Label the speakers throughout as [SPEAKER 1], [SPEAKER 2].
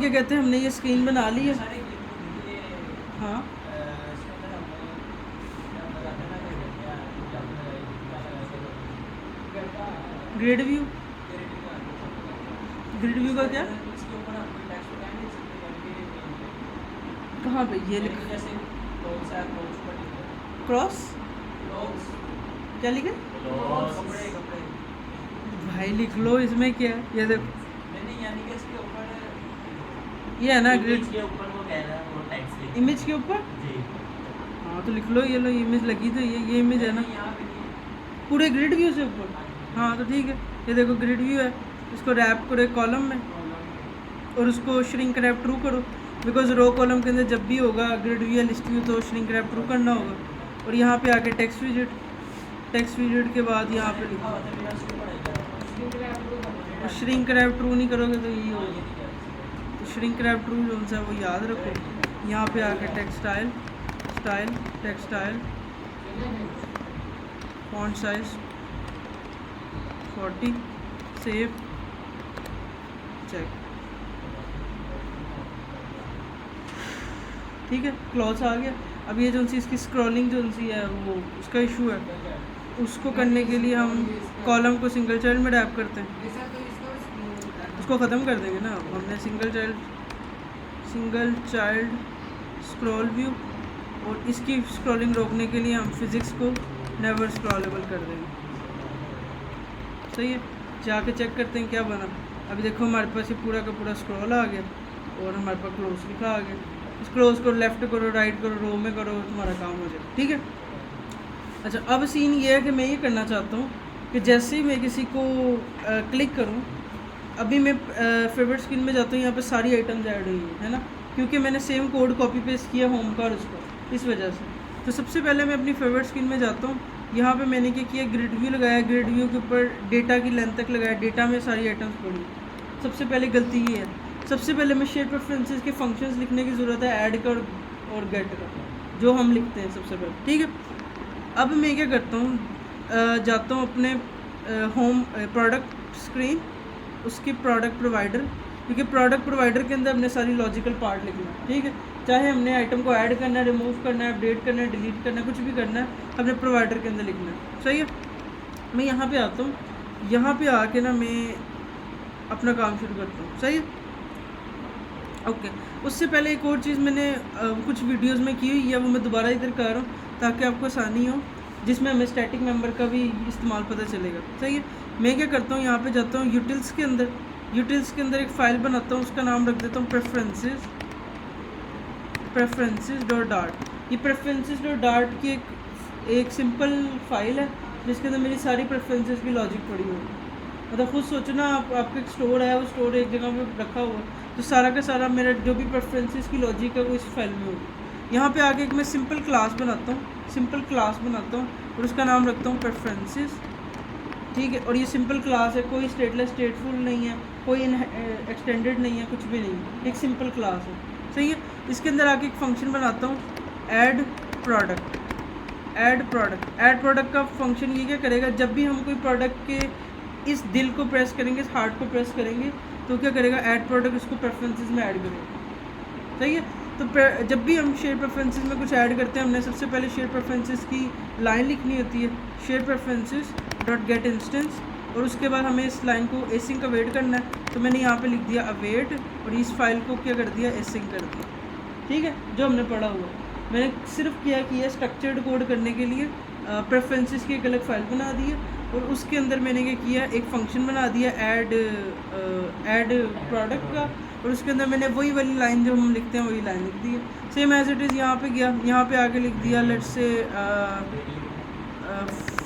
[SPEAKER 1] क्या कहते हैं, हमने ये स्क्रीन बना ली है। हाँ ग्रिड व्यू, ग्रिड व्यू का क्या, कहाँ पे ये लिख, क्रॉस क्या लिखे भाई, लिख लो इसमें क्या है, ये देखो ये है ना ग्रिड
[SPEAKER 2] के ऊपर वो कह रहा है वो टेक्स्ट
[SPEAKER 1] इमेज के ऊपर।
[SPEAKER 2] जी।
[SPEAKER 1] हाँ तो लिख लो, ये लो इमेज लगी तो ये इमेज है ना पूरे ग्रिड व्यू से ऊपर। हाँ तो ठीक है, ये देखो ग्रिड व्यू है, इसको रैप करो एक कॉलम में और उसको श्रिंक रैप ट्रू करो, बिकॉज रो कॉलम के अंदर जब भी होगा ग्रिड व्यू या लिस्ट व्यू तो श्रिंक रैप ट्रू करना होगा। और यहाँ पे आके टेक्स्ट विजिट, टेक्स्ट विजिट के बाद यहाँ पे लिखो, और श्रिंक रैप ट्रू नहीं करोगे तो यही होगा। तो श्रिंक रैप ट्रू जो सा वो याद रखो। यहाँ पे आके textile style textile font size 40, save check, ठीक है क्लॉज आ गया। अब ये जो सी इसकी स्क्रॉलिंग जो सी है वो उसका इशू है, उसको करने के लिए हम कॉलम को सिंगल चाइल्ड में रैप करते हैं, उसको ख़त्म कर देंगे ना। हमने सिंगल चाइल्ड स्क्रॉल व्यू, और इसकी स्क्रॉलिंग रोकने के लिए हम फिज़िक्स को नेवर स्क्रॉलेबल कर देंगे। सही है, जाके चेक करते हैं क्या बना। अभी देखो हमारे पास ये पूरा का पूरा स्क्रॉल आ गया और हमारे पास क्लोज लिखा आ गया। इस क्लोज को लेफ़्ट करो, राइट करो, रो में करो, तुम्हारा काम हो जाए, ठीक है। अच्छा अब सीन ये है कि मैं ये करना चाहता हूँ कि जैसे ही मैं किसी को क्लिक करूँ, अभी मैं फेवरेट स्क्रीन में जाता हूँ, यहाँ पे सारी आइटम्स ऐड हुई है ना, क्योंकि मैंने सेम कोड कॉपी पेस्ट किया होम का और उसको, इस वजह से। तो सबसे पहले मैं अपनी फेवरेट स्क्रीन में जाता हूँ, यहाँ पे मैंने क्या किया, ग्रिड व्यू लगाया, ग्रिड व्यू के ऊपर डेटा की लेंथ तक लगाया, डेटा में सारी आइटम्स पड़ी। सबसे पहले गलती ये है, सबसे पहले मैं शेयर प्रेफरेंसेस के फंक्शंस लिखने की ज़रूरत है, ऐड का और गेट का, जो हम लिखते हैं सबसे पहले, ठीक है। अब मैं क्या करता हूँ, जाता हूँ अपने होम प्रोडक्ट स्क्रीन, उसकी प्रोडक्ट प्रोवाइडर, क्योंकि प्रोडक्ट प्रोवाइडर के अंदर हमने सारी लॉजिकल पार्ट लिखना है, ठीक है। चाहे हमने आइटम को ऐड करना है, रिमूव करना है, अपडेट करना है, डिलीट करना है, कुछ भी करना है, अपने प्रोवाइडर के अंदर लिखना है, सही है। मैं यहाँ पे आता हूँ, यहाँ पे आके ना मैं अपना काम शुरू करता हूँ, सही है। ओके, उससे पहले एक और चीज़ मैंने कुछ वीडियोस में की हुई है, वो मैं दोबारा इधर कर रहा हूँ ताकि आपको आसानी हो, जिसमें हमें स्टैटिक मेंबर का भी इस्तेमाल पता चलेगा, सही है। मैं क्या करता हूँ, यहाँ पे जाता हूँ यूटिल्स के अंदर, यूटिल्स के अंदर एक फ़ाइल बनाता हूँ, उसका नाम रख देता हूँ प्रेफरेंसेस डॉट डार्ट। ये प्रेफरेंसेस डॉट डार्ट की एक सिंपल फाइल है जिसके अंदर मेरी सारी प्रेफरेंसेस की लॉजिक पड़ी हुई है। मतलब खुद सोचो ना, आपका एक स्टोर है, वो स्टोर एक जगह पे रखा हुआ है, तो सारा का सारा मेरा जो भी प्रेफरेंसेस की लॉजिक है वो इस फाइल में होगी। यहाँ पे आके एक मैं सिंपल क्लास बनाता हूँ, और उसका नाम रखता हूँ प्रेफरेंसेस, ठीक है। और ये सिंपल क्लास है, कोई स्टेटलेस स्टेटफुल नहीं है, कोई एक्सटेंडेड नहीं है, कुछ भी नहीं है, एक सिंपल क्लास है, सही है। इसके अंदर आके एक फंक्शन बनाता हूँ, ऐड प्रोडक्ट का फंक्शन ये क्या करेगा, जब भी हम कोई प्रोडक्ट के इस दिल को प्रेस करेंगे, इस हार्ट को प्रेस करेंगे, तो क्या करेगा, ऐड प्रोडक्ट उसको प्रेफरेंसेस में ऐड करेगा, सही है। तो जब भी हम शेयर प्रेफरेंसेस में कुछ ऐड करते हैं, हमने सबसे पहले शेयर प्रेफरेंसेस की लाइन लिखनी होती है, share preferences dot gate instance, और उसके बाद हमें इस लाइन को एसिंग अवेट करना है, तो मैंने यहाँ पे लिख दिया अवेट, और इस फाइल को क्या कर दिया, एसिंग कर दिया, ठीक है, जो हमने पढ़ा हुआ। मैंने सिर्फ क्या किया, स्ट्रक्चर्ड कोड करने के लिए प्रेफरेंसेस की एक अलग फ़ाइल बना दी है, और उसके अंदर मैंने क्या किया, एक फ़ंक्शन बना दिया ऐड प्रोडक्ट का, और उसके अंदर मैंने वही वाली लाइन जो हम लिखते हैं वही लाइन लिख दी है, सेम एज इट इज़। यहाँ पे गया, यहाँ पे आके लिख दिया लेट्स से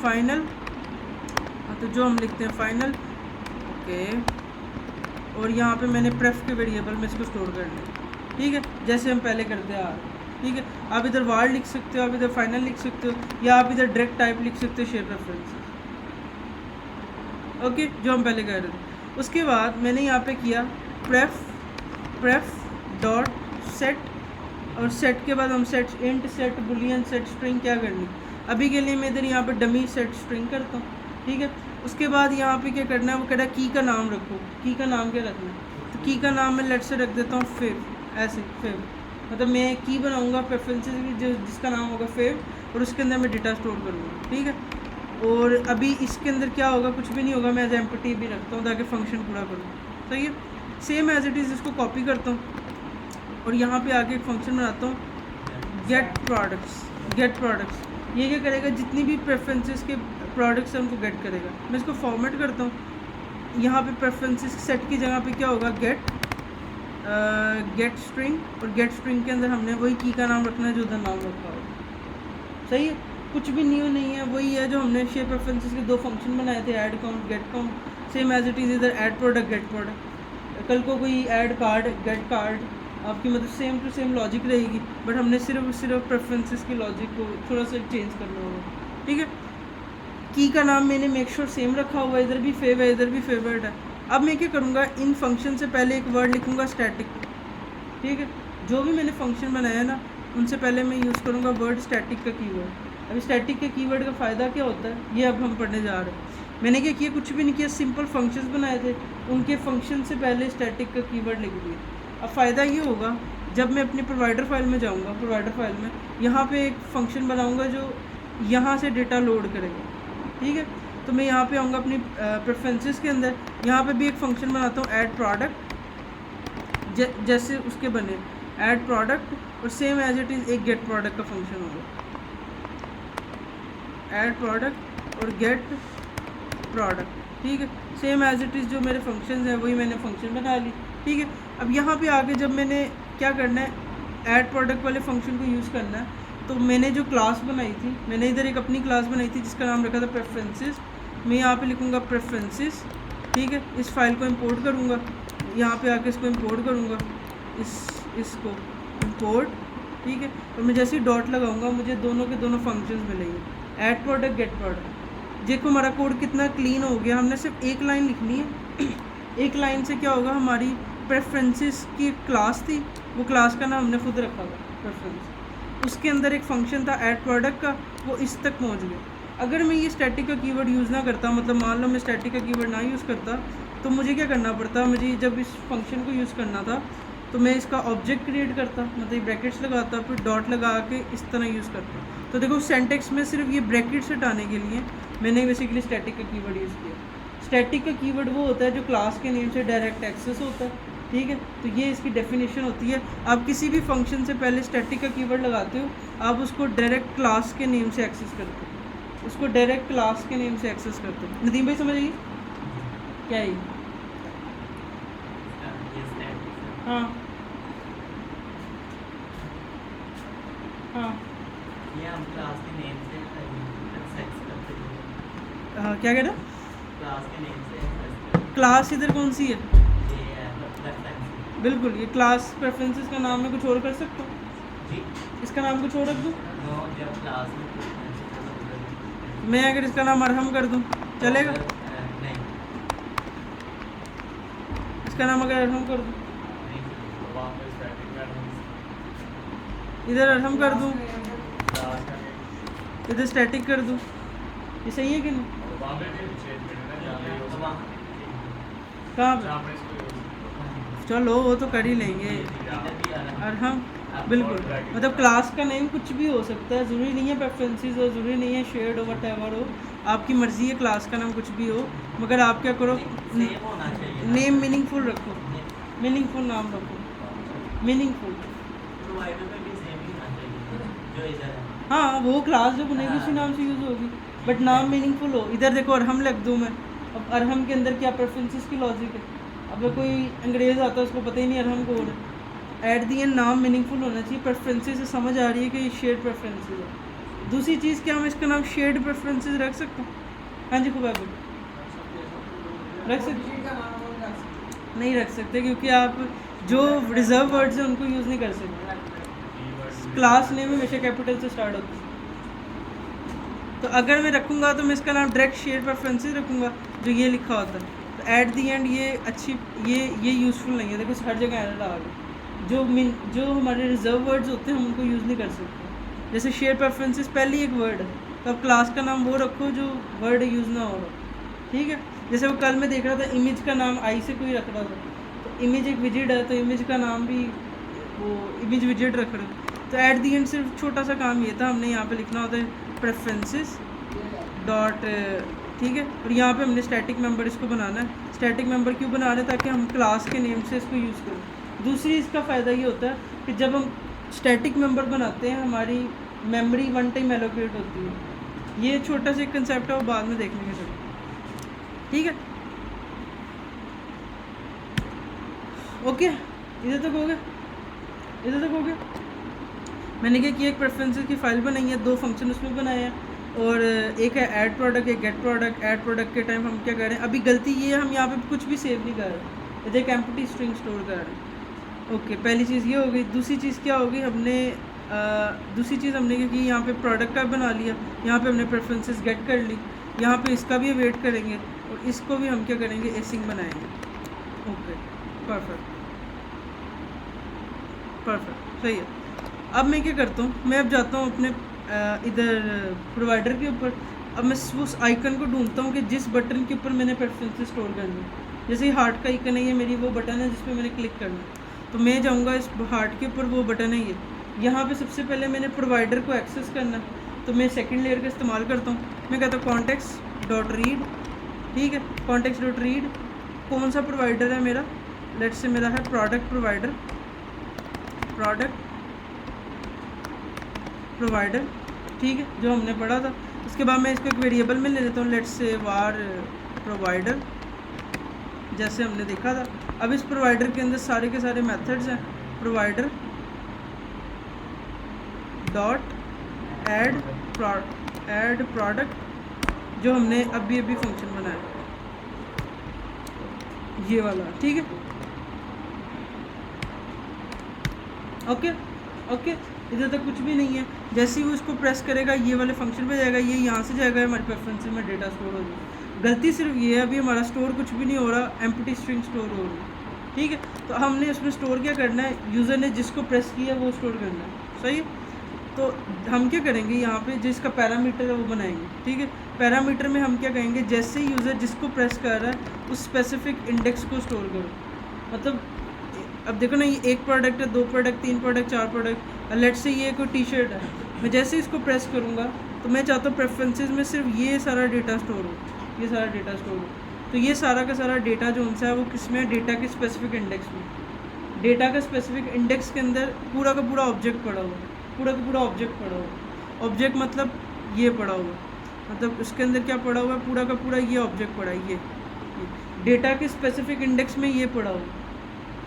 [SPEAKER 1] फाइनल, तो जो हम लिखते हैं फाइनल, ओके। और यहाँ पे मैंने प्रेफ के वेरिएबल में इसको स्टोर कर लिया, ठीक है, जैसे हम पहले करते आ रहे, ठीक है। आप इधर वार्ड लिख सकते हो, आप इधर फाइनल लिख सकते हो, या आप इधर डायरेक्ट टाइप लिख सकते हो, शेयर प्रेफरेंस, ओके, जो हम पहले कर रहे थे। उसके बाद मैंने यहाँ पे किया प्रेफ डॉट सेट, और सेट के बाद हम set int, set Boolean, set string क्या करनी, अभी के लिए मैं इधर यहाँ पे डमी सेट स्ट्रिंग करता हूँ, ठीक है। उसके बाद यहाँ पे क्या करना है, वो कह रहा है की का नाम रखो, की का नाम क्या रखना है, तो की का नाम मैं लेट से रख देता हूँ फेव, ऐसे फेव, मतलब मैं की बनाऊँगा प्रेफरेंसेस की जिसका नाम होगा फेव, और उसके अंदर मैं डेटा स्टोर करूँगा, ठीक है। और अभी इसके अंदर क्या होगा, कुछ भी नहीं होगा, मैं एज एम्प्टी भी रखता हूँ ताकि फंक्शन पूरा करूँ, सही है। सेम एज इट इज़ इसको कॉपी करता हूँ और यहाँ पे आके एक फंक्शन बनाता हूँ गेट प्रोडक्ट्स। ये क्या करेगा, जितनी भी प्रेफरेंसेस के प्रोडक्ट्स हैं उनको गेट करेगा। मैं इसको फॉर्मेट करता हूँ, यहाँ पे प्रेफरेंसेस सेट की जगह पे क्या होगा, गेट स्ट्रिंग, और गेट स्ट्रिंग के अंदर हमने वही की का नाम रखना है जो उधर नाम रखा होगा, सही है। कुछ भी न्यू नहीं है, वही है जो हमने शेयर प्रेफरेंसेस के दो फंक्शन बनाए थे, add count get count, same as it is इधर ऐड प्रोडक्ट गेट प्रोडक्ट। कल को कोई ऐड कार्ड गेट कार्ड, आपकी मतलब सेम टू सेम लॉजिक रहेगी, बट हमने सिर्फ प्रेफरेंसेस की लॉजिक को थोड़ा सा चेंज करना होगा, ठीक है। की का नाम मैंने मेक श्योर सेम रखा हुआ है, इधर भी फेव है, इधर भी फेवरेट है। अब मैं क्या करूँगा, इन फंक्शन से पहले एक वर्ड लिखूँगा स्टैटिक, ठीक है। जो भी मैंने फंक्शन बनाया ना उनसे पहले मैं यूज़ करूँगा वर्ड स्टैटिक का कीवर्ड। अब स्टैटिक के कीवर्ड का फ़ायदा क्या होता है, ये अब हम पढ़ने जा रहे हैं। मैंने क्या किया, कुछ भी नहीं किया, सिंपल फंक्शंस बनाए थे, उनके फंक्शन से पहले स्टैटिक का कीवर्ड लिख दिया। अब फ़ायदा ये होगा, जब मैं अपनी प्रोवाइडर फाइल में जाऊँगा, प्रोवाइडर फाइल में यहाँ पे एक फ़ंक्शन बनाऊँगा जो यहाँ से डेटा लोड करेगा, ठीक है। तो मैं यहाँ पे आऊँगा अपनी प्रेफरेंसेस के अंदर, यहाँ पे भी एक फ़ंक्शन बनाता हूँ ऐड प्रोडक्ट, जैसे उसके बने ऐड प्रोडक्ट, और सेम एज इट इज़ एक गेट प्रोडक्ट का फंक्शन होगा, ऐड प्रोडक्ट और गेट प्रोडक्ट, ठीक है। सेम एज इट इज़ जो मेरे फंक्शंस हैं वही मैंने फंक्शन बना ली, ठीक है। अब यहाँ पे आके जब मैंने क्या करना है, ऐड प्रोडक्ट वाले फंक्शन को यूज़ करना है, तो मैंने जो क्लास बनाई थी, मैंने इधर एक अपनी क्लास बनाई थी जिसका नाम रखा था प्रेफरेंसेस। मैं यहाँ पे लिखूँगा प्रेफरेंसेस, ठीक है। इस फाइल को इंपोर्ट करूँगा, यहाँ पे आके इसको इंपोर्ट करूँगा, इसको इंपोर्ट, ठीक है। और मैं जैसे ही डॉट लगाऊंगा मुझे दोनों के दोनों फंक्शंस मिलेंगे, ऐड प्रोडक्ट गेट प्रोडक्ट। देखो हमारा कोड कितना क्लीन हो गया, हमने सिर्फ एक लाइन लिखनी है। एक लाइन से क्या होगा, हमारी प्रेफरेंसेस की एक क्लास थी, वो क्लास का नाम हमने खुद रखा था प्रेफरेंस, उसके अंदर एक फंक्शन था ऐड प्रोडक्ट का, वो इस तक पहुँच गया। अगर मैं ये स्टैटिक का कीवर्ड यूज़ ना करता, मतलब मान लो मैं स्टैटिक का कीवर्ड ना यूज़ करता, तो मुझे क्या करना पड़ता, मुझे जब इस फंक्शन को यूज़ करना था तो मैं इसका ऑब्जेक्ट क्रिएट करता, मतलब ब्रैकेट्स लगाता, फिर डॉट लगा के इस तरह यूज़ करता। तो देखो सेंटेक्स में सिर्फ ये ब्रैकेट्स हटाने के लिए मैंने बेसिकली स्टैटिक का कीवर्ड यूज़ किया। स्टैटिक का कीवर्ड वो होता है जो क्लास के नेम से डायरेक्ट एक्सेस होता है, ठीक है। तो ये इसकी डेफिनेशन होती है। आप किसी भी फंक्शन से पहले स्टैटिक का कीवर्ड लगाते हो, आप उसको डायरेक्ट क्लास के नेम से एक्सेस करते हो, उसको डायरेक्ट क्लास के नेम से एक्सेस करते हो। नदीम भाई समझ आइए क्या है? हाँ हाँ,
[SPEAKER 2] ये हम क्लास के नेम से एक्सेस करते हैं।
[SPEAKER 1] क्या कह रहा?
[SPEAKER 2] क्लास के नेम से एक्सेस
[SPEAKER 1] क्लास इधर कौन सी है?
[SPEAKER 2] ये है प्रेफरेंस।
[SPEAKER 1] बिल्कुल, ये क्लास प्रेफरेंसेस का नाम मैं कुछ और कर सकता हूँ,
[SPEAKER 2] जी,
[SPEAKER 1] इसका नाम कुछ और रख दूँ।
[SPEAKER 2] नो, जब क्लास में preferences
[SPEAKER 1] मैं अगर इसका नाम अरहम कर दूँ चलेगा?
[SPEAKER 2] नहीं,
[SPEAKER 1] इसका नाम अगर अरहम कर दूँ,
[SPEAKER 2] नहीं, वहाँ पे स्टैटिक
[SPEAKER 1] इधर अरहम कर दूँ,
[SPEAKER 2] क्लास का नेम
[SPEAKER 1] इधर स्टैटिक कर दूँ, ये सही है कि नहीं?
[SPEAKER 3] वहाँ पे भी चेंज करना है, जहाँ पे
[SPEAKER 2] तो
[SPEAKER 3] use
[SPEAKER 2] वहाँ
[SPEAKER 1] कहाँ
[SPEAKER 3] जहाँ
[SPEAKER 1] पे?
[SPEAKER 3] पे इसको use करना
[SPEAKER 1] चलो वो तो कर ही लेंगे।
[SPEAKER 2] इधर भी अलग
[SPEAKER 1] अरहम बिल्कुल, मतलब क्लास का नेम कुछ भी हो सकता है, ज़रूरी नहीं है प्रेफरेंसेस हो, ज़रूरी नहीं है शेयर्ड हो, वटएवर हो, आपकी मर्ज़ी है, क्लास का नाम कुछ भी हो, मगर आप क्या करो,
[SPEAKER 2] सेम होना चाहिए।
[SPEAKER 1] नेम मीनिंगफुल रखो, मीनिंगफुल नाम रखो, मीनिंगफुल।
[SPEAKER 2] प्रोवाइडर पे भी सेम ही होना चाहिए जो इधर है।
[SPEAKER 1] हाँ, वो क्लास जो बनेगी उसी नाम से यूज़ होगी, बट नाम मीनिंगफुल हो। इधर देखो अरहम लग दूँ मैं, अब अरहम के अंदर क्या प्रेफरेंसेस की लॉजिक है। अब कोई अंग्रेज़ आता है उसको पता ही नहीं अरहम कौन है। एट दी एंड नाम मीनिंगफुल होना चाहिए, प्रेफरेंसेस से समझ आ रही है कि ये शेयर्ड प्रेफरेंसेस है। दूसरी चीज़, क्या हम इसका नाम शेयर्ड प्रेफरेंसेस रख सकते हैं? हाँ जी खुबैब रख सकते? नहीं रख सकते, क्योंकि आप जो रिजर्व वर्ड्स हैं उनको यूज़ नहीं कर सकते। क्लास नेम हमेशा कैपिटल से स्टार्ट होता है। तो अगर मैं रखूँगा तो मैं इसका नाम डायरेक्ट शेयर प्रेफरेंसेस रखूँगा जो ये लिखा होता है। तो एट दी एंड ये अच्छी, ये यूज़फुल नहीं है। देखो हर जगह एरर आ गई। जो हमारे रिजर्व वर्ड्स होते हैं हम उनको यूज़ नहीं कर सकते। जैसे शेयर प्रेफरेंसेस पहले ही एक वर्ड है, तो अब क्लास का नाम वो रखो जो वर्ड यूज़ ना हो रहा, ठीक है। जैसे वो कल मैं देख रहा था इमेज का नाम आई से कोई रख रहा था, तो इमेज एक विजिट है तो इमेज का नाम भी वो इमेज विजिट रख रहे हो। तो एट दी एंड सिर्फ छोटा सा काम ये था, हमने यहाँ पे लिखना होता है प्रेफरेंसेस डॉट, ठीक है। और यहाँ पे हमने स्टैटिक मेंबर इसको बनाना है। स्टैटिक मेंबर क्यों बना रहे हैं? ताकि हम क्लास के नेम से इसको यूज़ करें। दूसरी इसका फ़ायदा ये होता है कि जब हम स्टैटिक मेंबर बनाते हैं हमारी मेमोरी वन टाइम एलोकेट होती है। ये छोटा सा एक कंसेप्ट है, वो बाद में देख लेंगे सब, ठीक है। ओके, इधर तक हो गया, इधर तक हो गया। मैंने क्या किया, एक प्रेफरेंसेस की फ़ाइल बनाई है, 2 फंक्शन उसमें बनाए हैं, और एक है ऐड प्रोडक्ट, एक गेट प्रोडक्ट। ऐड प्रोडक्ट के टाइम हम क्या कर रहे हैं, अभी गलती ये है हम यहाँ पे कुछ भी सेव नहीं कर रहे, इधर एक एम्प्टी स्ट्रिंग स्टोर कर रहे हैं। ओके, पहली चीज़ ये हो गई। दूसरी चीज़ क्या होगी, दूसरी चीज़ हमने क्या की, यहाँ पे प्रोडक्ट का बना लिया, यहाँ पे हमने प्रेफरेंसेस गेट कर ली, यहाँ पे इसका भी वेट करेंगे और इसको भी हम क्या करेंगे, एसिंग बनाएंगे। ओके, परफेक्ट परफेक्ट, सही है। अब मैं क्या करता हूँ, मैं अब जाता हूँ अपने इधर प्रोवाइडर के ऊपर। अब मैं उस आइकन को ढूंढता हूँ कि जिस बटन के ऊपर मैंने प्रेफरेंसेस स्टोर करनी है। जैसे हार्ट का आइकन है, ये मेरी वो बटन है जिस पर मैंने क्लिक करना है, तो मैं जाऊँगा इस हार्ट के ऊपर, वो बटन है ये। यहाँ पे सबसे पहले मैंने प्रोवाइडर को एक्सेस करना है, तो मैं सेकंड लेयर का इस्तेमाल करता हूँ। मैं कहता हूँ कॉन्टेक्स्ट डॉट रीड, ठीक है। कॉन्टेक्स्ट डॉट रीड कौन सा प्रोवाइडर है मेरा, लेट्स से मेरा है प्रोडक्ट प्रोवाइडर, प्रोडक्ट प्रोवाइडर, ठीक है, जो हमने पढ़ा था। उसके बाद मैं इसको एक वेरिएबल में ले लेता हूँ, लेट्स से वार प्रोवाइडर, जैसे हमने देखा था। अब इस प्रोवाइडर के अंदर सारे के सारे मेथड्स हैं। प्रोवाइडर डॉट ऐड प्रोडक्ट, जो हमने अभी फंक्शन बनाया, ये वाला, ठीक है। ओके ओके, इधर तक कुछ भी नहीं है। जैसे ही वो इसको प्रेस करेगा ये वाले फंक्शन पे जाएगा, ये यहाँ से जाएगा, हमारे प्रेफरेंसेस में डेटा स्टोर हो जाएगा। गलती सिर्फ ये है, अभी हमारा स्टोर कुछ भी नहीं हो रहा, एम्प्टी स्ट्रिंग स्टोर हो रही है, ठीक है। तो हमने उसमें स्टोर क्या करना है, यूज़र ने जिसको प्रेस किया वो स्टोर करना है, सही है। तो हम क्या करेंगे, यहाँ पे जिसका पैरामीटर है वो बनाएंगे, ठीक है। पैरामीटर में हम क्या कहेंगे, जैसे ही यूज़र जिसको प्रेस कर रहा है उस स्पेसिफिक इंडेक्स को स्टोर करो। मतलब अब देखो ना, ये 1 प्रोडक्ट है, 2 product, 3 product, 4 product. Let's say ये कोई टी शर्ट है, मैं जैसे इसको प्रेस करूँगा तो मैं चाहता हूँ प्रेफरेंसेस में सिर्फ ये सारा डेटा स्टोर हो, ये सारा डेटा स्टोर हो। तो ये सारा का सारा डेटा जो उनसे है वो किस में है, डेटा के स्पेसिफिक इंडेक्स में। डेटा का स्पेसिफिक इंडेक्स के अंदर पूरा का पूरा ऑब्जेक्ट पड़ा हुआ, पूरा का पूरा ऑब्जेक्ट पड़ा हुआ। ऑब्जेक्ट मतलब ये पड़ा हुआ, मतलब उसके अंदर क्या पड़ा हुआ है, पूरा का पूरा ये ऑब्जेक्ट पड़ा है, ये डेटा के स्पेसिफिक इंडेक्स में ये पड़ा हुआ,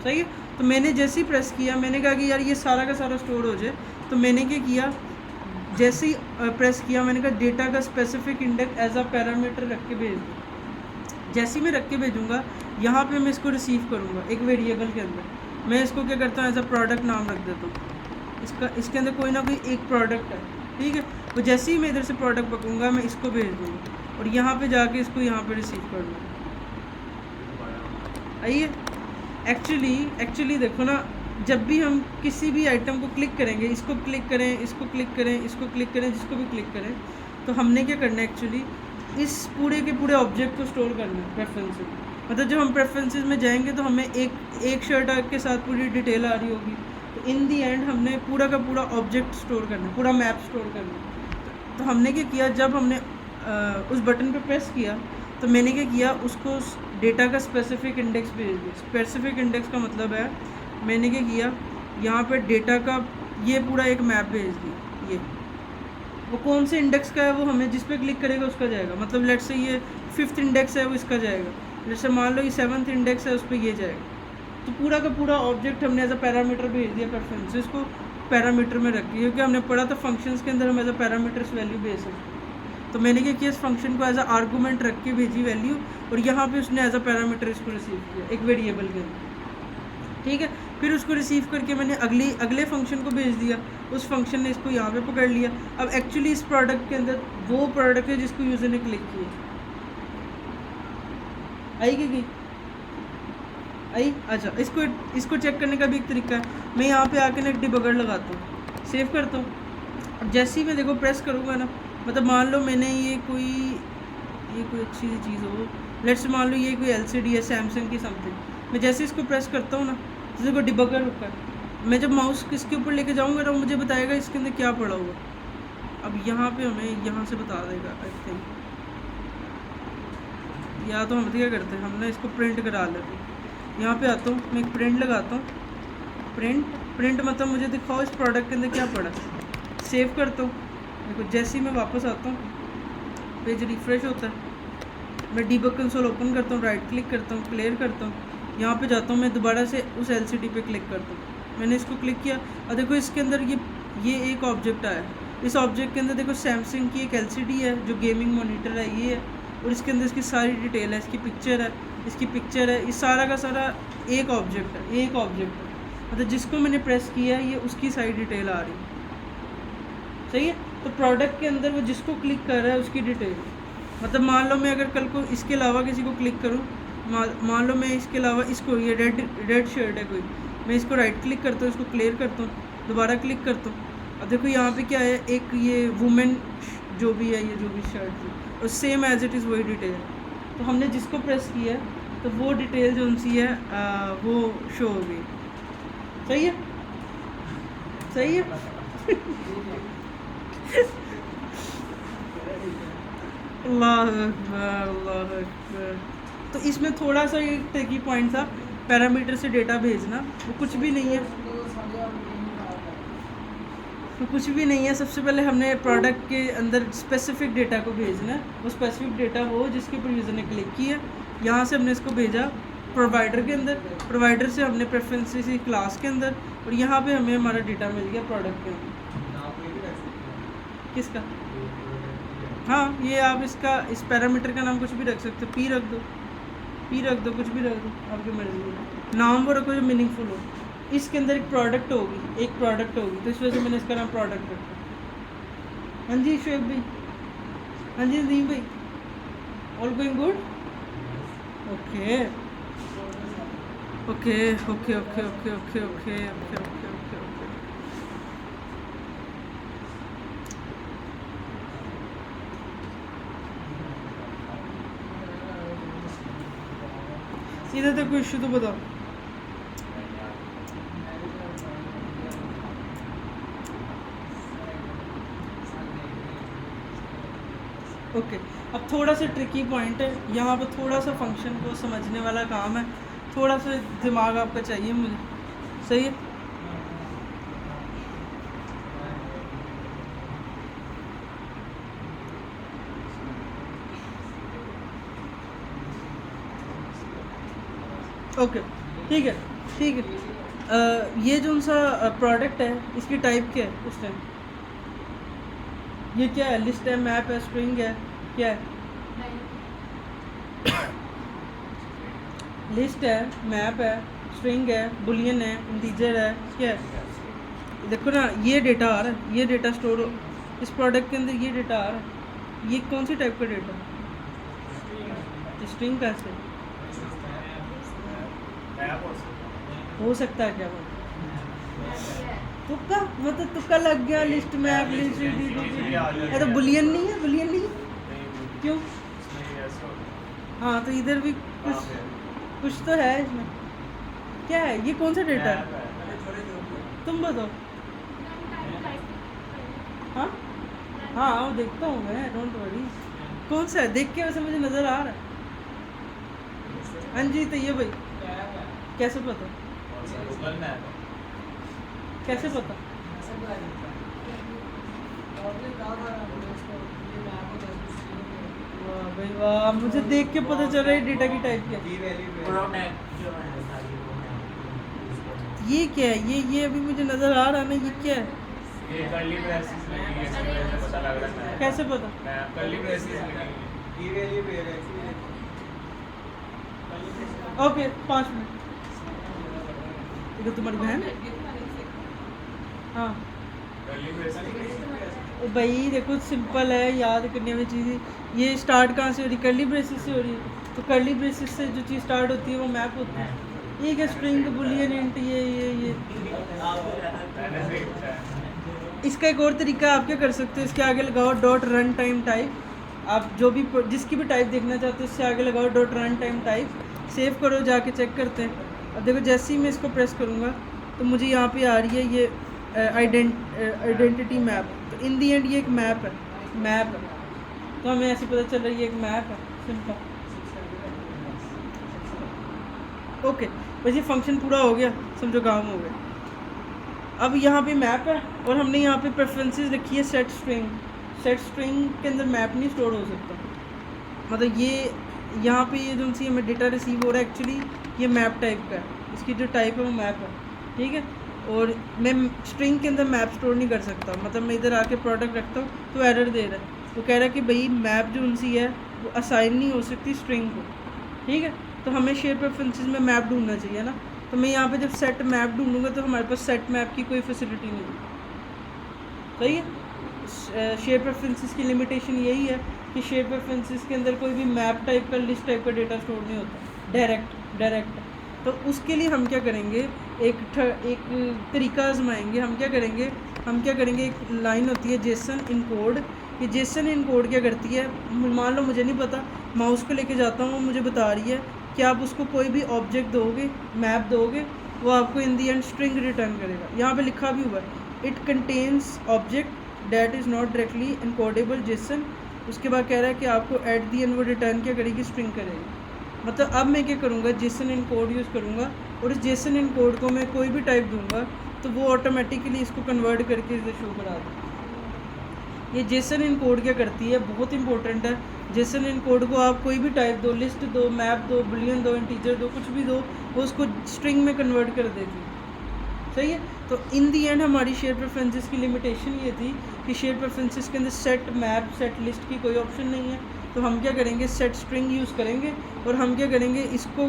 [SPEAKER 1] सही है। तो मैंने जैसे ही प्रेस किया, मैंने कहा कि यार ये सारा का सारा स्टोर हो जाए, तो मैंने क्या किया, जैसे ही प्रेस किया मैंने कहा डेटा का specific index as a parameter रख के भेज दूँ। जैसे ही मैं रख के भेजूँगा, यहाँ पे मैं इसको रिसीव करूँगा एक वेरिएबल के अंदर। मैं इसको क्या करता हूँ, एज अ प्रोडक्ट नाम रख देता हूँ। इसके अंदर कोई ना कोई एक प्रोडक्ट है, ठीक है। तो जैसे ही मैं इधर से प्रोडक्ट पकूँगा मैं इसको भेज दूँगा, और यहाँ पे जाके इसको यहाँ पे रिसीव कर लूँगा। आइए, एक्चुअली देखो ना, जब भी हम किसी भी आइटम को क्लिक करेंगे, इसको क्लिक करें, इसको क्लिक करें, इसको क्लिक करें, जिसको भी क्लिक करें, तो हमने क्या करना है, एक्चुअली इस पूरे के पूरे ऑब्जेक्ट को स्टोर करना है प्रेफरेंसेस। मतलब जब हम प्रेफरेंसेस में जाएंगे तो हमें एक शर्ट के साथ पूरी डिटेल आ रही होगी, तो इन दी एंड हमने पूरा का पूरा ऑब्जेक्ट स्टोर करना है, पूरा मैप स्टोर करना है। तो हमने क्या किया, जब हमने उस बटन पर प्रेस किया तो मैंने क्या किया, उसको डेटा का स्पेसिफिक इंडेक्स भेज दिया। स्पेसिफिक इंडेक्स का मतलब है, मैंने क्या किया, यहाँ पे डेटा का ये पूरा एक मैप भेज दिया। ये वो कौन से इंडेक्स का है, वो हमें जिस पे क्लिक करेगा उसका जाएगा। मतलब लेट्स से ये 5th इंडेक्स है, वो इसका जाएगा। जैसे मान लो ये 7th इंडेक्स है, उस पर ये जाएगा। तो पूरा का पूरा ऑब्जेक्ट हमने एज अ पैरामीटर भेज दिया प्रेफरेंसेस को पैरामीटर में रखी, क्योंकि हमने पढ़ा था फंक्शंस के अंदर हम एज अ पैरामीटर्स वैल्यू भेज सकते हैं। तो मैंने क्या किया, इस फंक्शन को एज अ आर्गूमेंट रख के भेजी वैल्यू, और यहाँ पे उसने एज अ पैरामीटर इसको रिसीव किया एक वेरिएबल के अंदर, ठीक है। फिर उसको रिसीव करके मैंने अगले फंक्शन को भेज दिया, उस फंक्शन ने इसको यहाँ पे पकड़ लिया। अब एक्चुअली इस प्रोडक्ट के अंदर वो प्रोडक्ट है जिसको यूज़र ने क्लिक किया। आई कि आई? अच्छा, इसको चेक करने का भी एक तरीका है। मैं यहाँ पे आके ना एक डिबगर लगाता हूँ, सेव करता हूँ। अब जैसे ही मैं देखो प्रेस करूँगा ना, मतलब मान लो मैंने ये कोई अच्छी चीज़ हो, लेट्स मान लो ये कोई LCD है सैमसंग की समथिंग, मैं जैसे इसको प्रेस करता हूँ ना, जैसे को डिबगर होता है, मैं जब माउस इसके ऊपर लेके जाऊँगा ना, वो मुझे बताएगा इसके अंदर क्या पड़ा हुआ। अब यहाँ पे हमें यहाँ से बता देगा आई थिंक, या तो हम क्या करते हैं, हम ना इसको प्रिंट करा लेते हैं। यहाँ पे आता हूँ, मैं एक प्रिंट लगाता हूँ, प्रिंट मतलब मुझे दिखाओ इस प्रोडक्ट के अंदर क्या पड़ा। सेव करता हूँ, देखो जैसे ही मैं वापस आता हूँ, पेज रिफ्रेश होता है, मैं डीबग कंसोल ओपन करता हूँ, राइट क्लिक करता हूँ, क्लियर करता हूँ, यहाँ पे जाता हूँ, मैं दोबारा से उस एलसीडी पे क्लिक करता हूँ। मैंने इसको क्लिक किया और देखो इसके अंदर ये एक ऑब्जेक्ट आया। इस ऑब्जेक्ट के अंदर देखो सैमसंग की एक एलसीडी है जो गेमिंग मॉनिटर है, ये है, और इसके अंदर इसकी सारी डिटेल है, इसकी पिक्चर है, ये सारा का सारा एक ऑब्जेक्ट है, मतलब जिसको मैंने प्रेस किया है ये उसकी सारी डिटेल आ रही है। सही है। तो प्रोडक्ट के अंदर वो जिसको क्लिक कर रहा है उसकी डिटेल, मतलब मान लो मैं अगर कल को इसके अलावा किसी को क्लिक करूँ, मान लो मैं इसके अलावा इसको, ये रेड शर्ट है कोई, मैं इसको राइट क्लिक करता हूँ, इसको क्लियर करता हूँ, दोबारा क्लिक करता हूँ, अब देखो यहाँ पे क्या है, एक ये वुमेन जो भी है, ये जो भी शर्ट थी, और सेम एज इट इज़ वही डिटेल है। तो हमने जिसको प्रेस किया है तो वो डिटेल जो उनसी है वो शो हो गई। सही है, सही है। अल्लाह अकबर, अल्लाह अकबर। तो इसमें थोड़ा सा एक ट्रिकी पॉइंट था, पैरामीटर से डेटा भेजना, वो कुछ भी नहीं है, सबसे पहले हमने प्रोडक्ट के अंदर स्पेसिफिक डेटा को भेजना है। वो स्पेसिफिक डेटा वो जिसके ऊपर यूज़र ने क्लिक किया, यहाँ से हमने इसको भेजा प्रोवाइडर के अंदर, प्रोवाइडर से हमने प्रेफरेंसेस क्लास के अंदर, और यहाँ पे हमें हमारा डेटा मिल गया प्रोडक्ट के अंदर। किसका? हाँ, ये आप इसका इस पैरामीटर का नाम कुछ भी रख सकते हो, पी रख दो, कुछ भी रख दो, आपकी मर्जी है। नाम वो रखो जो मीनिंगफुल हो। इसके अंदर एक प्रोडक्ट होगी, तो इस वजह से मैंने इसका नाम प्रोडक्ट रखा। हाँ जी शुएब भाई, हाँ जी नदीम भाई, all going good? Okay okay okay okay okay okay okay okay okay okay okay. इधर तक कोई इशू तो बताओ। ओके अब थोड़ा सा ट्रिकी पॉइंट है यहाँ पर, थोड़ा सा फंक्शन को समझने वाला काम है, थोड़ा सा दिमाग आपका चाहिए मुझे। सही है। ओके ठीक है ठीक है। ये जो सा प्रोडक्ट है इसकी टाइप क्या है उस टाइम? ये क्या है? लिस्ट है, मैप है, स्ट्रिंग है, क्या है? लिस्ट है, मैप है, स्ट्रिंग है, बुलियन है, इंटीजर है, क्या है? देखो ना, ये डेटा आ रहा है, ये डेटा स्टोर हो इस प्रोडक्ट के अंदर, ये डेटा आ रहा है। ये कौन सी टाइप का डेटा? स्ट्रिंग कैसे हो सकता है? क्या तुक्का, मतलब तुक्का लग गया। लिस्ट मैप, लिस्ट, तो बुलियन नहीं है, बुलियन नहीं है क्यों? हाँ तो इधर भी कुछ तो है इसमें। क्या है ये? कौन सा डेटा है? तुम बताओ। हाँ हाँ वो देखता हूँ मैं, डोंट वरी। कौन सा है? देख के वैसे मुझे नज़र आ रहा है। हाँ जी तो ये भाई कैसे पता? कैसे पता? वाह भाई वाह, मुझे देख के पता चल रहा है डेटा की टाइप क्या है। ये क्या है? ये अभी मुझे नज़र आ रहा है ना, ये क्या है?
[SPEAKER 3] ये कर्ली ब्रेसेस लगी है, इसकी वजह से पता लग रहा है।
[SPEAKER 1] कैसे पता?
[SPEAKER 3] कर्ली ब्रेसेस लगी है।
[SPEAKER 1] Okay 5 minute. ये तुम्हारी बहन है? हाँ
[SPEAKER 3] कर्ली ब्रेसेस
[SPEAKER 1] ओ भाई देखो सिंपल है, याद करने वाली चीज़। ये स्टार्ट कहाँ से हो रही? कर्ली ब्रेसिस से हो रही है। तो कर्ली ब्रेसिस से जो चीज़ स्टार्ट होती है वो मैप होती है। ये क्या? स्ट्रिंग, बुलियन, इंट, ये इसका एक और तरीका आप क्या कर सकते हो, इसके आगे लगाओ डॉट रन टाइम टाइप। आप जो भी जिसकी भी टाइप देखना चाहते हो उससे आगे लगाओ dot run time type. Save करो, जाके चेक करते हैं। अब देखो जैसे ही मैं इसको प्रेस करूँगा तो मुझे यहाँ पे आ रही है ये आइडेंटिटी मैप। तो इन दी एंड ये एक मैप है, तो हमें ऐसे पता चल रहा है ये एक मैप है, सिंपल। ओके, बस ये फंक्शन पूरा हो गया, समझो काम हो गया। अब यहाँ पे मैप है और हमने यहाँ पे प्रेफरेंसेस रखी है सेट स्ट्रिंग के अंदर मैप नहीं स्टोर हो सकता। मतलब ये यहाँ पे ये जो सी हमें डेटा रिसीव हो रहा है एक्चुअली ये मैप टाइप का है, इसकी जो टाइप है वो मैप है, ठीक है। और मैं स्ट्रिंग के अंदर मैप स्टोर नहीं कर सकता, मतलब मैं इधर आके प्रोडक्ट रखता हूँ तो एरर दे रहा है, वो कह रहा है कि भाई मैप जो उनसी है वो असाइन नहीं हो सकती स्ट्रिंग को, ठीक है। तो हमें शेयर प्रेफरेंसेस में मैप ढूंढना चाहिए ना, तो मैं यहाँ पे जब सेट मैप ढूंढूंगा तो हमारे पास सेट मैप की कोई फैसिलिटी नहीं है, सही है। शेयर प्रेफरेंसेस की लिमिटेशन यही है कि शेयर प्रेफरेंसेस के अंदर कोई भी मैप टाइप का, लिस्ट टाइप का डेटा स्टोर नहीं होता डायरेक्ट। तो उसके लिए हम क्या करेंगे, एक तरीका आजमाएंगे। हम क्या करेंगे, एक लाइन होती है जेसन इनकोड। ये जेसन इनकोड क्या करती है, मान लो मुझे नहीं पता, माउस को लेके जाता हूँ, मुझे बता रही है कि आप उसको कोई भी ऑब्जेक्ट दोगे, मैप दोगे, वो आपको in the end string return करेगा। यहाँ पे लिखा भी हुआ है it contains object that is not directly encodable JSON. उसके बाद कह रहा है कि आपको एट दी एंड वो रिटर्न क्या करेगी, स्ट्रिंग करेगी। मतलब अब मैं क्या करूँगा, जेसन इनकोड यूज़ करूँगा और इस जेसन इनकोड को मैं कोई भी टाइप दूँगा तो वो ऑटोमेटिकली इसको कन्वर्ट करके इसे शो करा देगा। ये जेसन इनकोड क्या करती है, बहुत इंपॉर्टेंट है। जेसन इनकोड को आप कोई भी टाइप दो, लिस्ट दो, मैप दो, बुलियन दो, इंटीजर दो, कुछ भी दो, वो उसको स्ट्रिंग में कन्वर्ट कर देती है, सही है। तो इन दी एंड हमारी शेयर प्रेफरेंसेस की लिमिटेशन ये थी कि शेयर प्रेफरेंसेस के अंदर सेट मैप, सेट लिस्ट की कोई ऑप्शन नहीं है। तो हम क्या करेंगे, सेट स्ट्रिंग यूज़ करेंगे और हम क्या करेंगे, इसको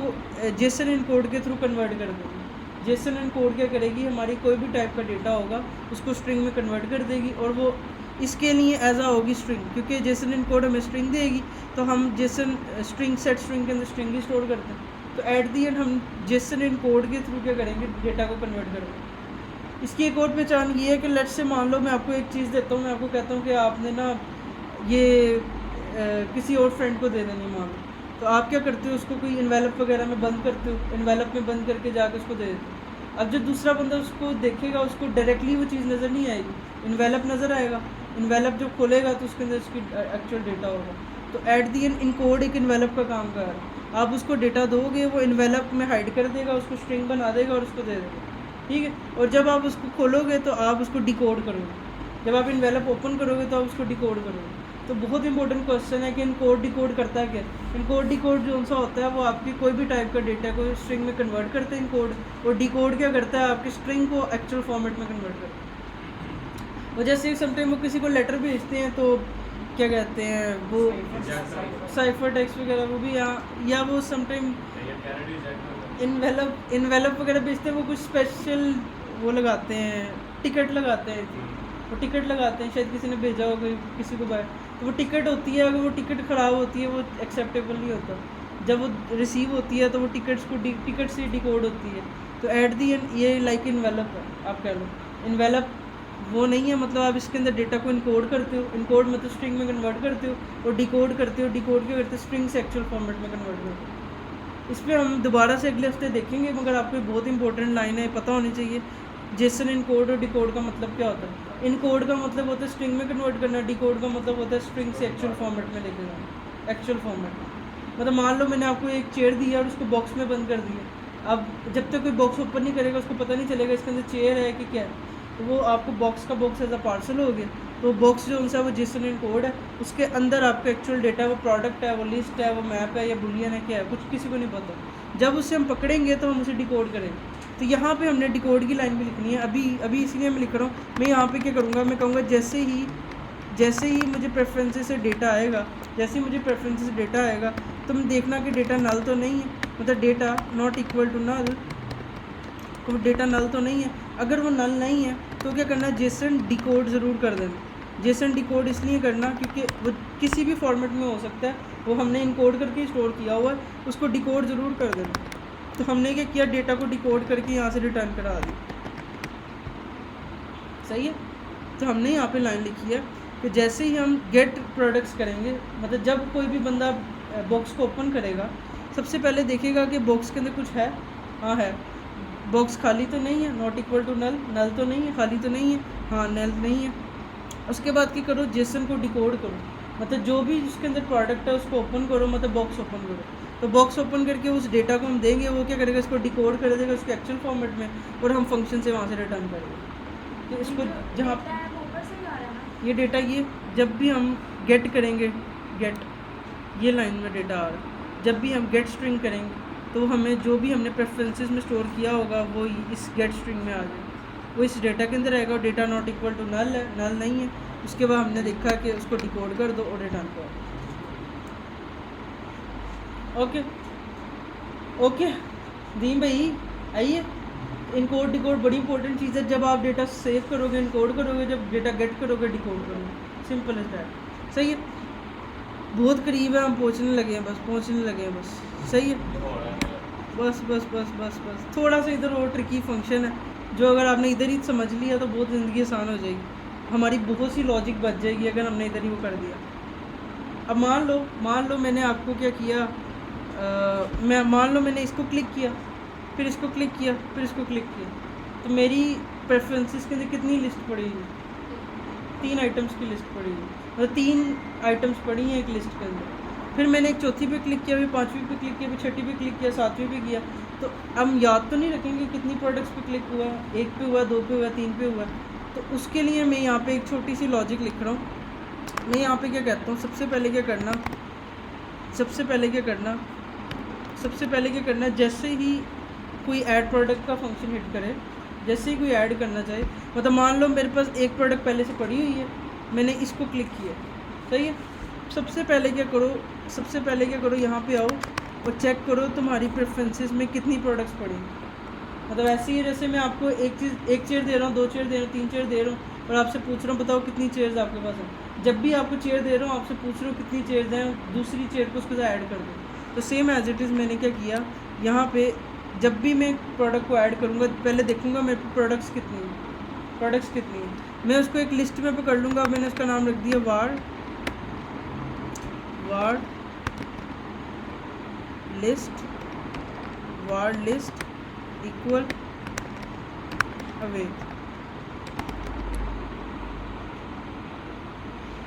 [SPEAKER 1] जेसन इनकोड के थ्रू कन्वर्ट कर देंगे। जेसन इनकोड क्या करेगी, हमारी कोई भी टाइप का डेटा होगा उसको स्ट्रिंग में कन्वर्ट कर देगी और वो इसके लिए एज आ होगी स्ट्रिंग, क्योंकि जेसन इनकोड हमें स्ट्रिंग देगी तो हम जेसन स्ट्रिंग, सेट स्ट्रिंग के अंदर स्ट्रिंग ही स्टोर करते हैं। तो एट दी एंड हम जेसन इनकोड के थ्रू क्या करेंगे, डेटा को कन्वर्ट करेंगे। इसकी एक और पहचान ये है कि लेट्स से मान लो मैं आपको एक चीज़ देता हूँ, मैं आपको कहता हूँ कि आपने ना ये किसी और फ्रेंड को दे देनी, मान लो, तो आप क्या करते हो, उसको कोई इन्वेलप वगैरह में बंद करते हो, इन्वेलप में बंद करके जाकर उसको दे देते हो। अब जब दूसरा बंदा उसको देखेगा उसको डायरेक्टली वो चीज़ नज़र नहीं आएगी, इन्वेलप नज़र आएगा। इन्वेलप जब खोलेगा तो उसके अंदर उसकी एक्चुअल डेटा होगा। तो एट दी एंड इनकोड एक इन्वेलप का काम कर रहा है। आप उसको डेटा दोगे, वो इन्वेलप में हाइड कर देगा, उसको स्ट्रिंग बना देगा और उसको दे देगा, ठीक है। और जब आप उसको खोलोगे तो आप उसको डिकोड करोगे, जब आप इन्वेलप ओपन करोगे तो आप उसको डिकोड करोगे। तो बहुत इंपॉर्टेंट क्वेश्चन है कि इनकोड डिकोड करता है क्या। इनकोड डिकोड जो सा होता है वो आपकी कोई भी टाइप का डेटा को स्ट्रिंग में कन्वर्ट करते हैं इनकोड, और डिकोड क्या करता है, आपकी स्ट्रिंग को एक्चुअल फॉर्मेट में कन्वर्ट करता है। और जैसे समटाइम वो किसी को लेटर भेजते हैं तो क्या कहते हैं वो साइफर टेक्स्ट वगैरह, वो भी या वो समटाइम इन्वेलप वगैरह भेजते हैं, वो कुछ स्पेशल वो लगाते हैं, टिकट लगाते हैं, वो टिकट लगाते हैं, शायद किसी ने भेजा होगा किसी को बाय, तो वो टिकट होती है, अगर वो टिकट ख़राब होती है वो एक्सेप्टेबल नहीं होता। जब वो रिसीव होती है तो वो टिकट से डिकोड होती है। तो एट दी एंड ये लाइक इन्वेलप है, आप कह लो। इन्वेलप वो नहीं है, मतलब आप इसके अंदर डेटा को इनकोड करते हो, इनकोड मतलब स्ट्रिंग में कन्वर्ट करते हो, और डिकोड करते हो, डिकोड क्या करते हो, स्ट्रिंग से एक्चुअल फॉर्मेट में कन्वर्ट करते हो। इस पर हम दोबारा से अगले हफ्ते देखेंगे, मगर आपको बहुत इंपॉर्टेंट लाइन है, पता होनी चाहिए जेसन इनकोड और डिकोड का मतलब क्या होता है। इनकोड का मतलब होता है स्ट्रिंग में कन्वर्ट करना, डिकोड का मतलब होता है स्ट्रिंग से एक्चुअल फॉर्मेट में लेके जाना। एक्चुअल फॉर्मेट मतलब मान लो मैंने आपको एक चेयर दिया और उसको बॉक्स में बंद कर दिया, अब जब तक कोई बॉक्स ओपन नहीं करेगा उसको पता नहीं चलेगा इसके अंदर चेयर है कि क्या है। तो वो आपको बॉक्स का बॉक्स एज अ पार्सल हो गया, तो बॉक्स जो उनसा वो जेसन इनकोड है, उसके अंदर आपका एक्चुअल डेटा, वो प्रोडक्ट है, वो लिस्ट है, वो मैप है या बुलियन है, क्या है, कुछ किसी को नहीं पता। जब उसे हम पकड़ेंगे तो हम उसे डिकोड करेंगे। तो यहाँ पे हमने डिकोड की लाइन भी लिखनी है, अभी इसीलिए मैं लिख रहा हूँ। मैं यहाँ पे क्या करूँगा, मैं कहूँगा जैसे ही मुझे प्रेफरेंसेस से डेटा आएगा, जैसे ही मुझे प्रेफरेंसेस से डेटा आएगा, तुम देखना कि डेटा नल तो नहीं है, मतलब data not equal to null, तो डेटा नल तो नहीं है। अगर वो नल नहीं है तो क्या करना है, जेसन डिकोड ज़रूर कर देना। जेसन डिकोड इसलिए करना क्योंकि वो किसी भी फॉर्मेट में हो सकता है, वो हमने इनकोड करके स्टोर किया हुआ है, उसको डिकोड ज़रूर कर देना। तो हमने क्या किया, डेटा को डिकोड करके यहाँ से रिटर्न करा दी, सही है। तो हमने यहाँ पे लाइन लिखी है कि जैसे ही हम गेट प्रोडक्ट्स करेंगे, मतलब जब कोई भी बंदा बॉक्स को ओपन करेगा सबसे पहले देखेगा कि बॉक्स के अंदर कुछ है, हाँ है, बॉक्स खाली तो नहीं है, नॉट इक्वल टू नल, नल तो नहीं है, खाली तो नहीं है, हाँ नल नहीं है। उसके बाद क्या करो, जेसन को डिकोड करो, मतलब जो भी उसके अंदर प्रोडक्ट है उसको ओपन करो, मतलब बॉक्स ओपन करो। तो बॉक्स ओपन करके उस डेटा को हम देंगे, वो क्या करेगा, इसको डिकोड कर देगा उसके एक्चुअल फॉर्मेट में, और हम फंक्शन से वहाँ से रिटर्न करेंगे। तो इसको जहाँ ये डेटा, ये जब भी हम गेट करेंगे, गेट ये लाइन में डेटा आ रहा है, जब भी हम गेट स्ट्रिंग करेंगे तो हमें जो भी हमने प्रेफरेंसेस में स्टोर किया होगा वो इस गेट स्ट्रिंग में आ जाएगा, वो इस डेटा के अंदर आएगा। और data not equal to null है, नल नहीं है। उसके बाद हमने देखा कि उसको डिकोड कर दो और रिटर्न करो। ओके ओके दीन भाई आइए, इनकोड डिकोड बड़ी इंपॉर्टेंट चीज़ है। जब आप डेटा सेव करोगे, इनकोड करोगे, जब डेटा गेट करोगे, डिकोड करोगे, सिंपल इज दैट। सही है, बहुत करीब है, हम पहुंचने लगे हैं, बस पहुंचने लगे हैं, बस। सही है, बस बस बस बस बस थोड़ा सा इधर और ट्रिकी फंक्शन है, जो अगर आपने इधर ही समझ लिया तो बहुत ज़िंदगी आसान हो जाएगी, हमारी बहुत सी लॉजिक बच जाएगी अगर हमने इधर ही वो कर दिया। अब मान लो मैंने आपको क्या किया, मैं मान लो मैंने इसको क्लिक किया, फिर इसको क्लिक किया, फिर इसको क्लिक किया, तो मेरी प्रेफरेंसेस के अंदर कितनी लिस्ट पड़ी है, 3 आइटम्स की लिस्ट पड़ी है, मतलब 3 आइटम्स पड़ी हैं एक लिस्ट के अंदर। फिर मैंने एक चौथी पे क्लिक किया, फिर 5वीं पे क्लिक किया, फिर 6ठी पे क्लिक किया, 7वीं पे किया, तो हम याद तो नहीं रखेंगे कितनी प्रोडक्ट्स पे क्लिक हुआ, 1 पे हुआ, 2 पे हुआ, 3 पे हुआ। तो उसके लिए मैं यहाँ पे एक छोटी सी लॉजिक लिख रहा हूँ। मैं यहाँ पे क्या कहता हूँ, सबसे पहले क्या करना, जैसे ही कोई ऐड प्रोडक्ट का फंक्शन हिट करे, जैसे ही कोई ऐड करना चाहे, मतलब मान लो मेरे पास एक प्रोडक्ट पहले से पड़ी हुई है, मैंने इसको क्लिक किया, सही है। सबसे पहले क्या करो, यहाँ पे आओ और चेक करो तुम्हारी प्रेफरेंसेस में कितनी प्रोडक्ट्स पड़ी हैं। मतलब ऐसे ही जैसे मैं आपको एक चेयर दे रहा हूँ, 2 चेयर दे रहा हूँ, 3 चेयर दे रहा हूँ, और आपसे पूछ रहा हूँ बताओ कितनी चेयर्स आपके पास हैं। जब भी आपको चेयर दे रहा हूँ, आपसे पूछ रहा हूँ कितनी चेयर्स हैं, दूसरी चेयर को उसके साथ ऐड कर दो। तो सेम एज इट इज़ मैंने क्या किया, यहाँ पे जब भी मैं प्रोडक्ट को ऐड करूँगा, पहले देखूँगा मेरे पे प्रोडक्ट्स कितनी हैं, मैं उसको एक लिस्ट में पकड़ लूँगा। मैंने उसका नाम रख दिया वार लिस्ट इक्वल अवे।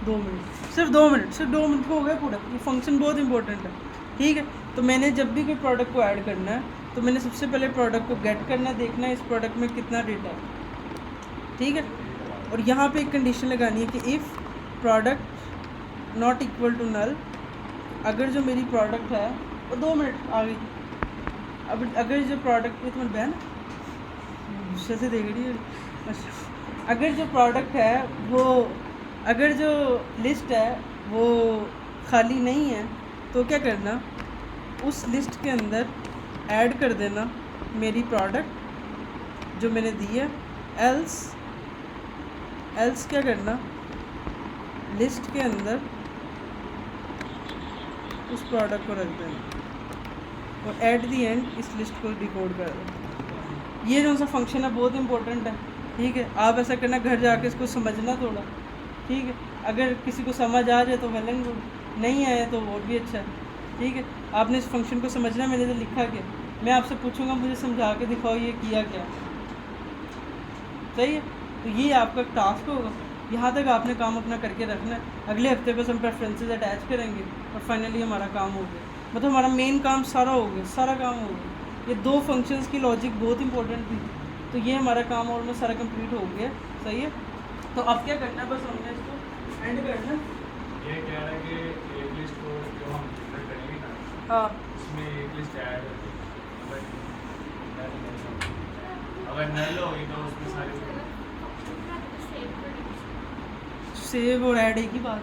[SPEAKER 1] 2 मिनट, सिर्फ 2 मिनट हो गए पूरा। ये फंक्शन बहुत इंपॉर्टेंट है, ठीक है। तो मैंने जब भी कोई प्रोडक्ट को ऐड करना है, तो मैंने सबसे पहले प्रोडक्ट को गेट करना है, देखना है इस प्रोडक्ट में कितना डेटा है, ठीक है। और यहाँ पे एक कंडीशन लगानी है कि if product not equal to null, अगर जो मेरी प्रोडक्ट है वो 2 मिनट आ गई। अब अगर जो प्रोडक्ट, ये तुम्हारी बहन गुस्से से देख रही है, अच्छा, अगर जो प्रोडक्ट है वो, अगर जो लिस्ट है वो खाली नहीं है, तो क्या करना, उस लिस्ट के अंदर ऐड कर देना मेरी प्रोडक्ट जो मैंने दी है। एल्स क्या करना, लिस्ट के अंदर उस प्रोडक्ट को रख देना और एट दी एंड इस लिस्ट को डिकोड कर देना। ये जो सा फंक्शन है बहुत इंपॉर्टेंट है, ठीक है। आप ऐसा करना, घर जाके इसको समझना थोड़ा, ठीक है। अगर किसी को समझ आ जाए तो वेल एंड गुड, नहीं आया तो और भी अच्छा है, ठीक है। आपने इस फंक्शन को समझना, मैंने तो लिखा क्या, मैं आपसे पूछूंगा मुझे समझा के दिखाओ ये किया क्या, सही है। तो ये आपका टास्क होगा, यहाँ तक आपने काम अपना करके रखना है। अगले हफ्ते बस हम प्रेफरेंसेस अटैच करेंगे और फाइनली हमारा काम हो गया, मतलब हमारा मेन काम सारा हो गया, सारा काम हो गया। ये 2 फंक्शंस की लॉजिक बहुत इंपॉर्टेंट थी, तो ये हमारा काम ऑलमोस्ट सारा कंप्लीट हो गया, सही है। तो अब क्या करना है, बस हमने इसको एंड करना।
[SPEAKER 3] ये कह रहा है कि एक लिस्ट को जो हम जनरेट करेंगे ना,
[SPEAKER 1] हाँ,
[SPEAKER 3] उसमें एक लिस्ट ऐड अगर नल होगी तो उसमें सारी
[SPEAKER 1] सेव और ऐड एक ही बात।